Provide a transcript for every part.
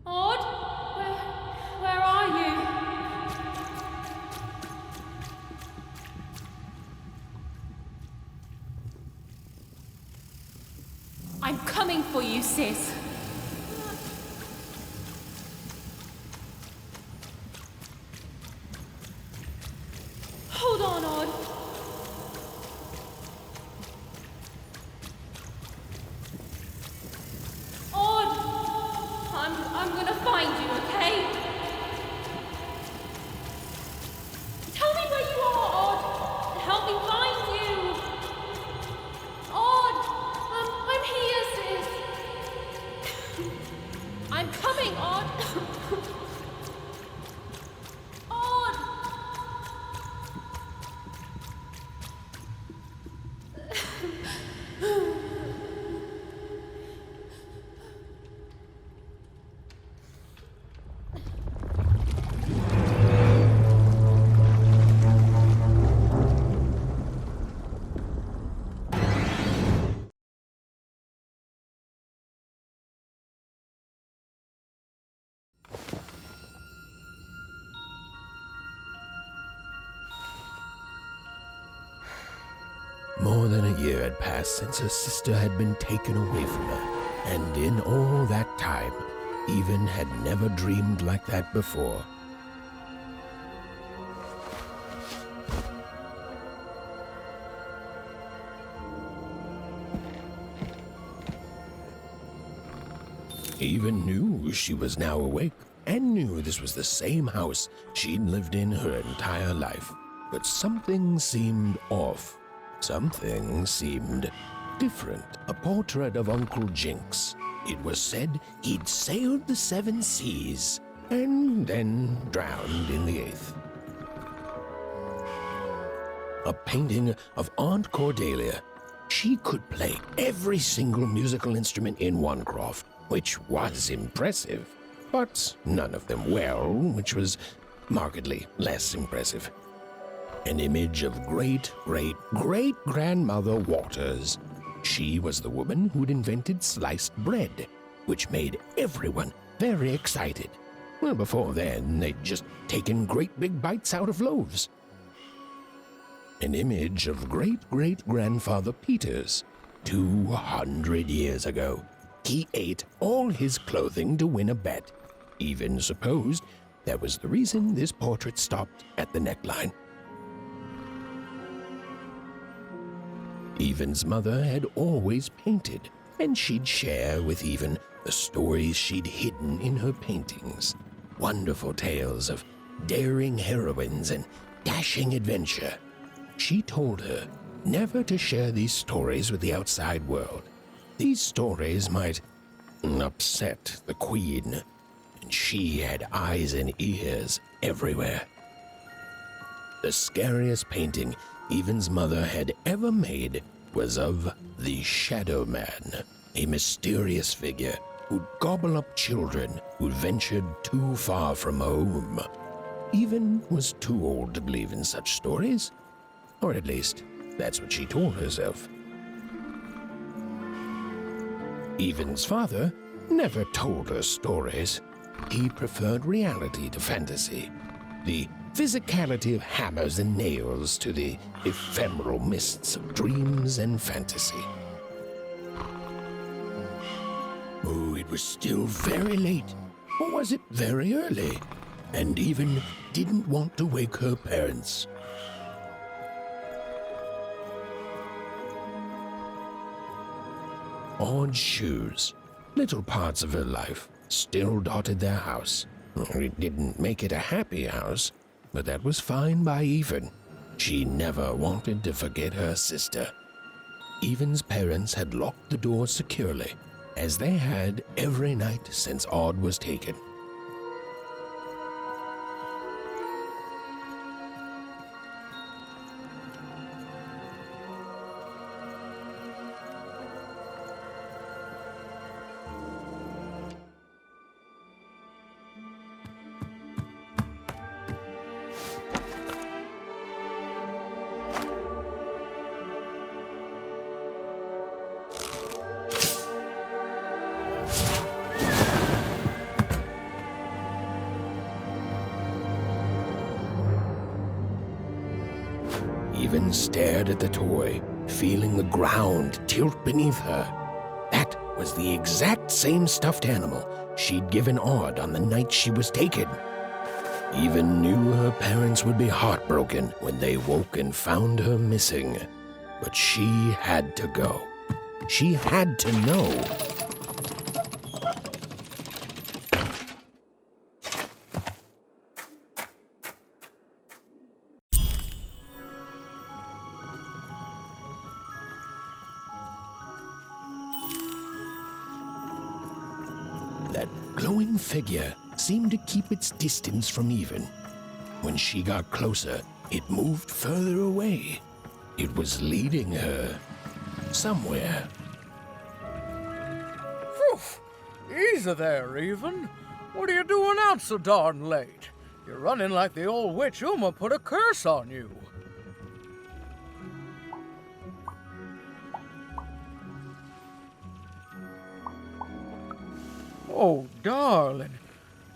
Odd? Where are you? I'm coming for you, sis. Hold on, Odd. Odd! I'm gonna find you, okay? Tell me where you are, Odd! Help me find you! Odd! I'm here, sis! I'm coming, Odd! Odd! More than a year had passed since her sister had been taken away from her, and in all that time, Even had never dreamed like that before. Even knew she was now awake, and knew this was the same house she'd lived in her entire life. But something seemed off. Something seemed different. A portrait of Uncle Jinx. It was said he'd sailed the 7 seas and then drowned in the 8th. A painting of Aunt Cordelia. She could play every single musical instrument in one croft, which was impressive, but none of them well, which was markedly less impressive. An image of great-great-great-grandmother Waters. She was the woman who'd invented sliced bread, which made everyone very excited. Well, before then, they'd just taken great big bites out of loaves. An image of great-great-grandfather Peters, 200 years ago. He ate all his clothing to win a bet. Even supposed that was the reason this portrait stopped at the neckline. Even's mother had always painted, and she'd share with Even the stories she'd hidden in her paintings. Wonderful tales of daring heroines and dashing adventure. She told her never to share these stories with the outside world. These stories might upset the Queen, and she had eyes and ears everywhere. The scariest painting Even's mother had ever made was of the Shadow Man, a mysterious figure who'd gobble up children who'd ventured too far from home. Even was too old to believe in such stories, or at least that's what she told herself. Even's father never told her stories. He preferred reality to fantasy, the physicality of hammers and nails to the ephemeral mists of dreams and fantasy. Oh, it was still very late, or was it very early? And Even didn't want to wake her parents. Odd shoes, little parts of her life, still dotted their house. It didn't make it a happy house, but that was fine by Even. She never wanted to forget her sister. Even's parents had locked the door securely, as they had every night since Odd was taken. Even stared at the toy, feeling the ground tilt beneath her. That was the exact same stuffed animal she'd given Odd on the night she was taken. Even knew her parents would be heartbroken when they woke and found her missing. But she had to go. She had to know. That glowing figure seemed to keep its distance from Even. When she got closer, it moved further away. It was leading her somewhere. Phew! Easy there, Even. What are you doing out so darn late? You're running like the old witch Uma put a curse on you. Oh, darling.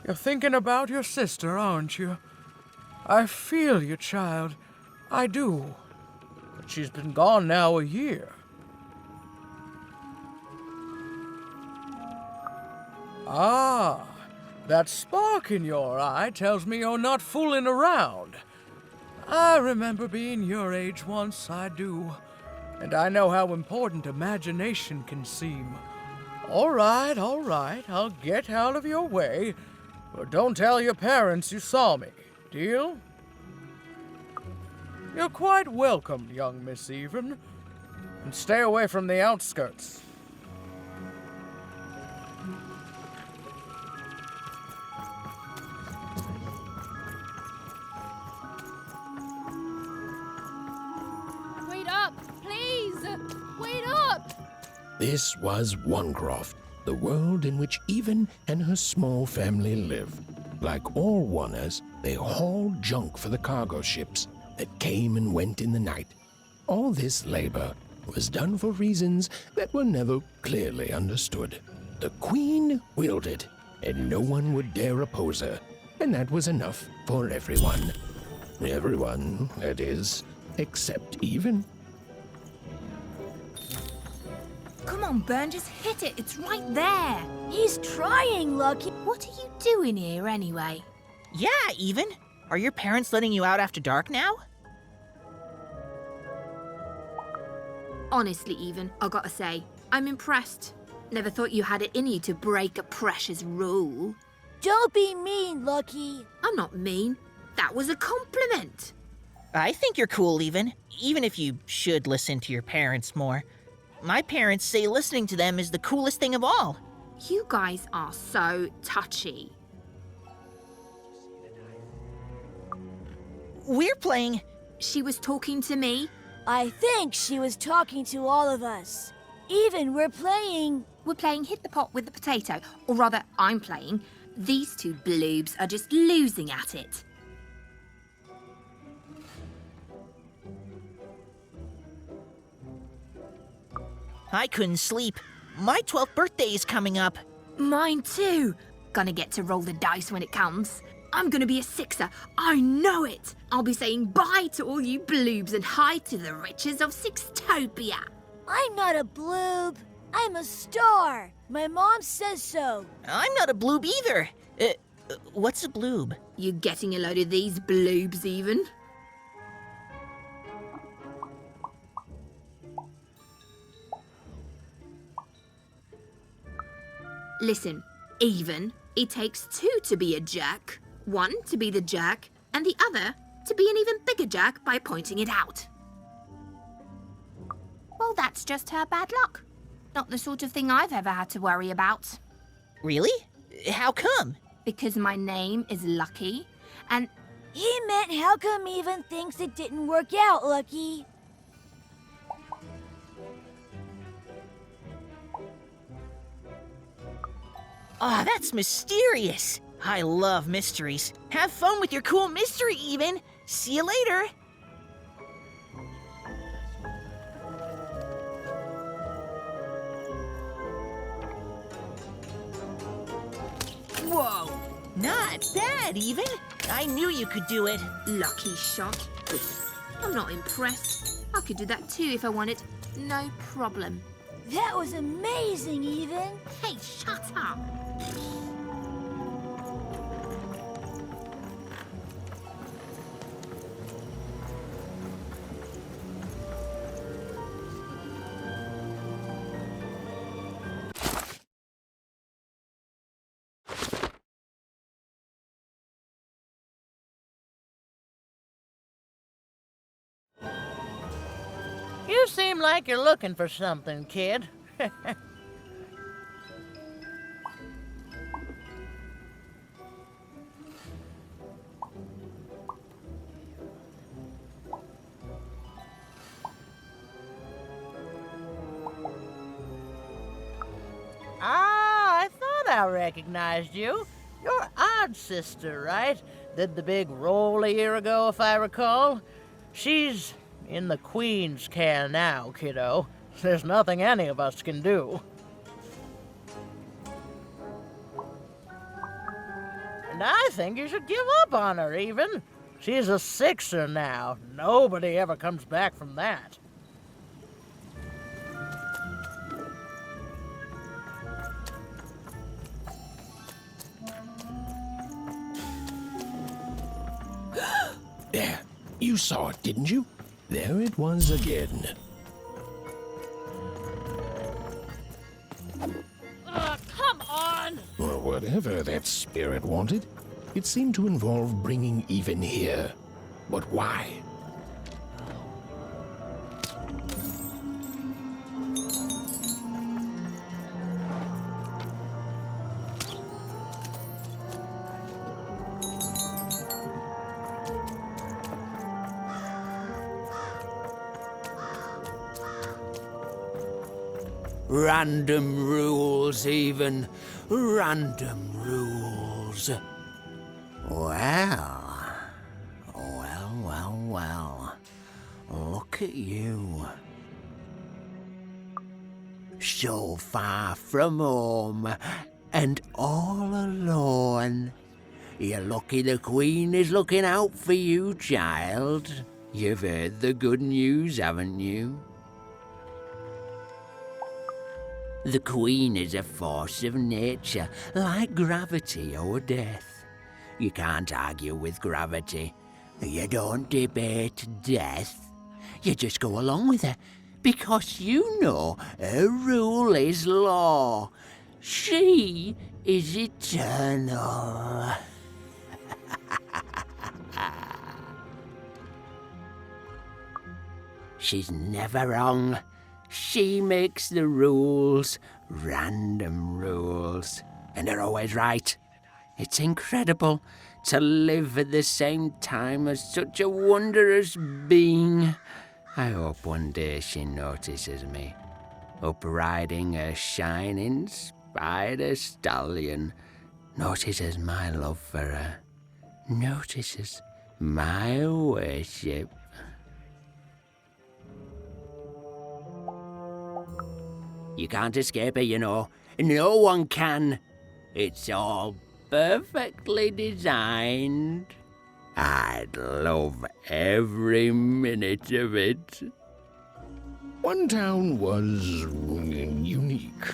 You're thinking about your sister, aren't you? I feel you, child. I do. But she's been gone now a year. Ah, that spark in your eye tells me you're not fooling around. I remember being your age once, I do. And I know how important imagination can seem. All right, I'll get out of your way. But don't tell your parents you saw me, deal? You're quite welcome, young Miss Even. And stay away from the outskirts. Wait up! Please! Wait up! This was Onecroft, the world in which Even and her small family lived. Like all Oners, they hauled junk for the cargo ships that came and went in the night. All this labor was done for reasons that were never clearly understood. The Queen willed it, and no one would dare oppose her, and that was enough for everyone. Everyone, that is, except Even. Come on, Burn, just hit it. It's right there. He's trying, Lucky. What are you doing here, anyway? Yeah, Even. Are your parents letting you out after dark now? Honestly, Even, I gotta say, I'm impressed. Never thought you had it in you to break a precious rule. Don't be mean, Lucky. I'm not mean. That was a compliment. I think you're cool, even if you should listen to your parents more. My parents say listening to them is the coolest thing of all. You guys are so touchy. We're playing... She was talking to me. I think she was talking to all of us. Even we're playing... We're playing Hit the Pot with the Potato. Or rather, I'm playing. These two bloobs are just losing at it. I couldn't sleep. My 12th birthday is coming up. Mine too. Gonna get to roll the dice when it comes. I'm gonna be a sixer. I know it. I'll be saying bye to all you bloobs and hi to the riches of Sixtopia. I'm not a bloob. I'm a star. My mom says so. I'm not a bloob either. What's a bloob? You getting a load of these bloobs, even? Listen, even, it takes two to be a jerk. One to be the jerk, and the other to be an even bigger jerk by pointing it out. Well, that's just her bad luck. Not the sort of thing I've ever had to worry about. Really? How come? Because my name is Lucky, and... He meant how come Even thinks it didn't work out, Lucky? Oh, that's mysterious. I love mysteries. Have fun with your cool mystery, even. See you later. Whoa, not bad, even. I knew you could do it. Lucky shot. I'm not impressed. I could do that too if I wanted. No problem. That was amazing, Even. Hey, shut up! You seem like you're looking for something, kid. I thought I recognized you. You're Odd Sister, right? Did the big roll a year ago, if I recall. She's in the Queen's care now, kiddo. There's nothing any of us can do. And I think you should give up on her, even. She's a sixer now. Nobody ever comes back from that. There, you saw it, didn't you? There it was again. Come on! Well, whatever that spirit wanted, it seemed to involve bringing Even here. But why? Random rules, Even. Random rules. Well. Look at you. So far from home, and all alone. You're lucky the Queen is looking out for you, child. You've heard the good news, haven't you? The Queen is a force of nature, like gravity or death. You can't argue with gravity. You don't debate death. You just go along with her, because you know her rule is law. She is eternal. She's never wrong. She makes the rules, random rules, and they're always right. It's incredible to live at the same time as such a wondrous being. I hope one day she notices me, up riding a shining spider stallion, notices my love for her, notices my worship. You can't escape it, you know. No one can. It's all perfectly designed. I'd love every minute of it. One town was unique.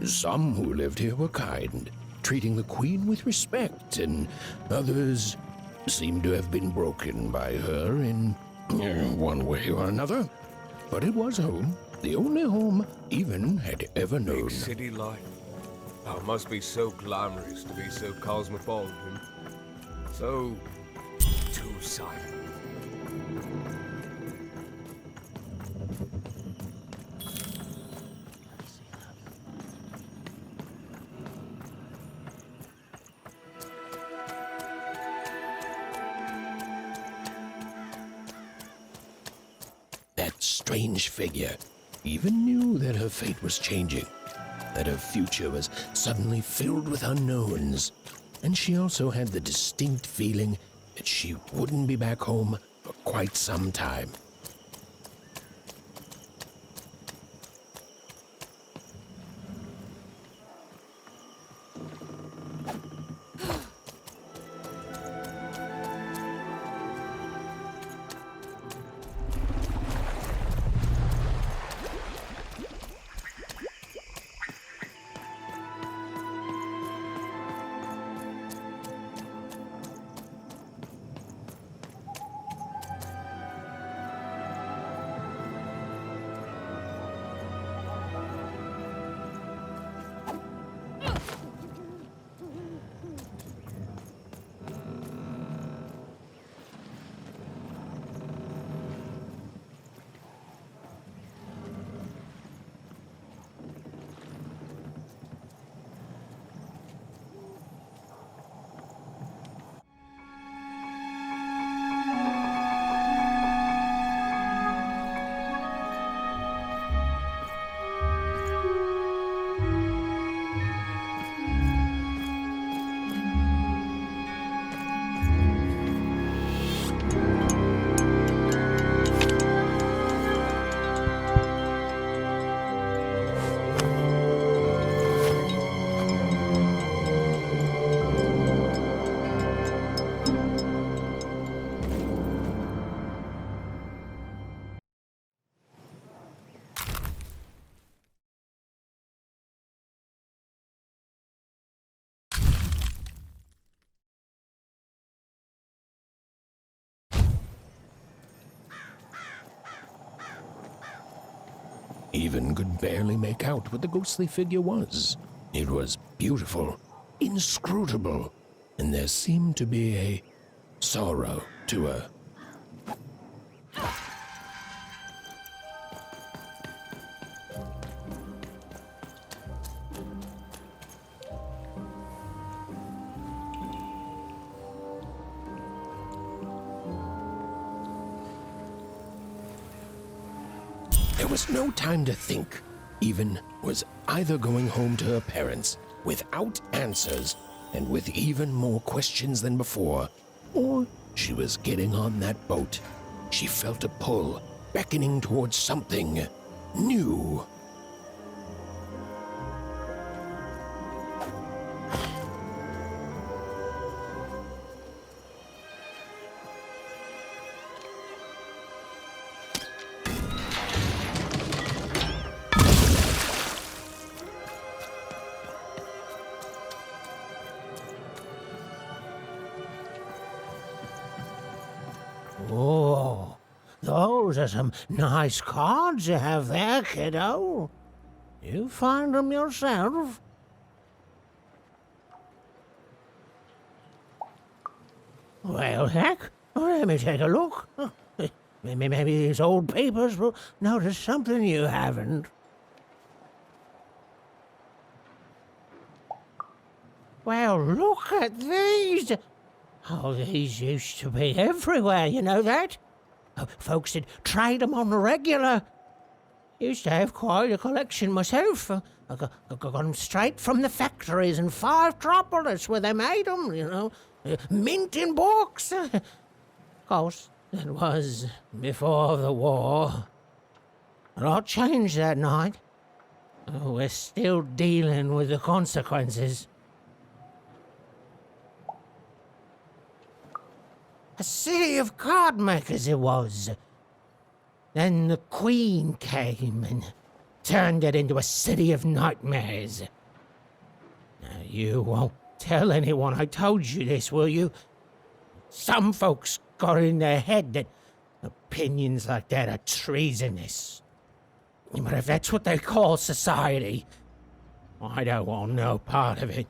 Some who lived here were kind, treating the Queen with respect, and others seemed to have been broken by her in one way or another. But it was home, the only home Even had ever known. Big city life. Oh, it must be so glamorous to be so cosmopolitan. So two-sided. That strange figure even knew that her fate was changing, that her future was suddenly filled with unknowns, and she also had the distinct feeling that she wouldn't be back home for quite some time. Even could barely make out what the ghostly figure was. It was beautiful, inscrutable, and there seemed to be a sorrow to her. There was no time to think. Even was either going home to her parents without answers and with even more questions than before, or she was getting on that boat. She felt a pull, beckoning towards something new. Oh, those are some nice cards you have there, kiddo. You find them yourself? Well, heck, let me take a look. Maybe these old papers will notice something you haven't. Well, look at these. Oh, these used to be everywhere, you know that? Folks would trade them on the regular. Used to have quite a collection myself. I got them straight from the factories in 5 Tropolis where they made them, you know. Mint in books. Of course, that was before the war. A lot changed that night. We're still dealing with the consequences. A city of card makers it was. Then the Queen came and turned it into a city of nightmares. Now, you won't tell anyone I told you this, will you? Some folks got in their head that opinions like that are treasonous. But if that's what they call society, I don't want no part of it.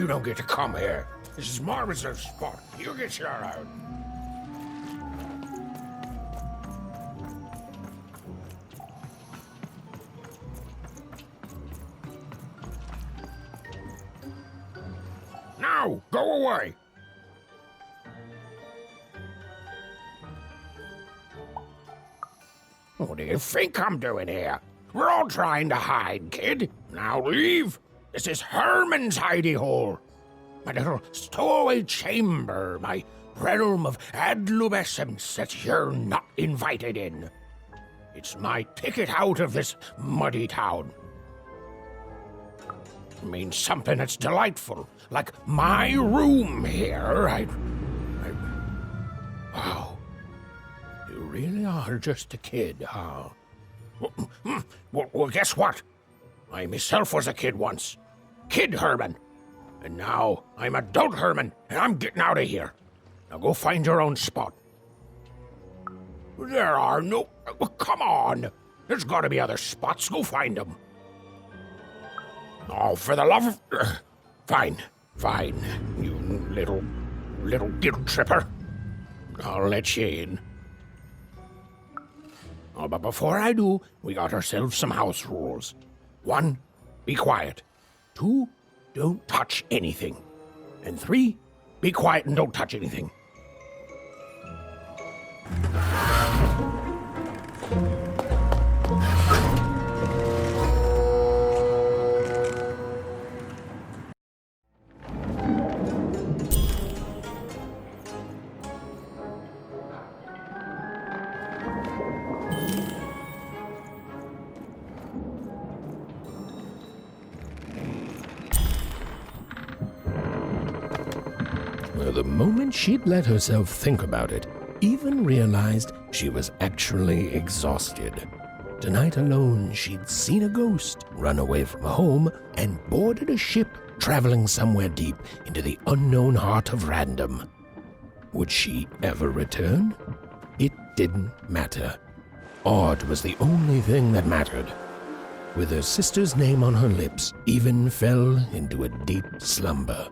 You don't get to come here. This is my reserve spot. You get your own. Now, go away. What do you think I'm doing here? We're all trying to hide, kid. Now leave. This is Herman's hidey hole. My little stowaway chamber, my realm of adolescence that you're not invited in. It's my ticket out of this muddy town. It means something that's delightful, like my room here. Wow. You really are just a kid, huh? Well, guess what? I myself was a kid once. Kid Herman. And now I'm adult Herman, and I'm getting out of here. Now go find your own spot. There are no... Come on. There's got to be other spots. Go find them. Oh, for the love of... Fine. You little guilt tripper. I'll let you in. Oh, but before I do, we got ourselves some house rules. 1, be quiet. 2, don't touch anything. And 3, be quiet and don't touch anything. The moment she'd let herself think about it, even realized she was actually exhausted. Tonight alone, she'd seen a ghost, run away from home, and boarded a ship traveling somewhere deep into the unknown heart of random. Would she ever return? It didn't matter. Odd was the only thing that mattered. With her sister's name on her lips, Even fell into a deep slumber.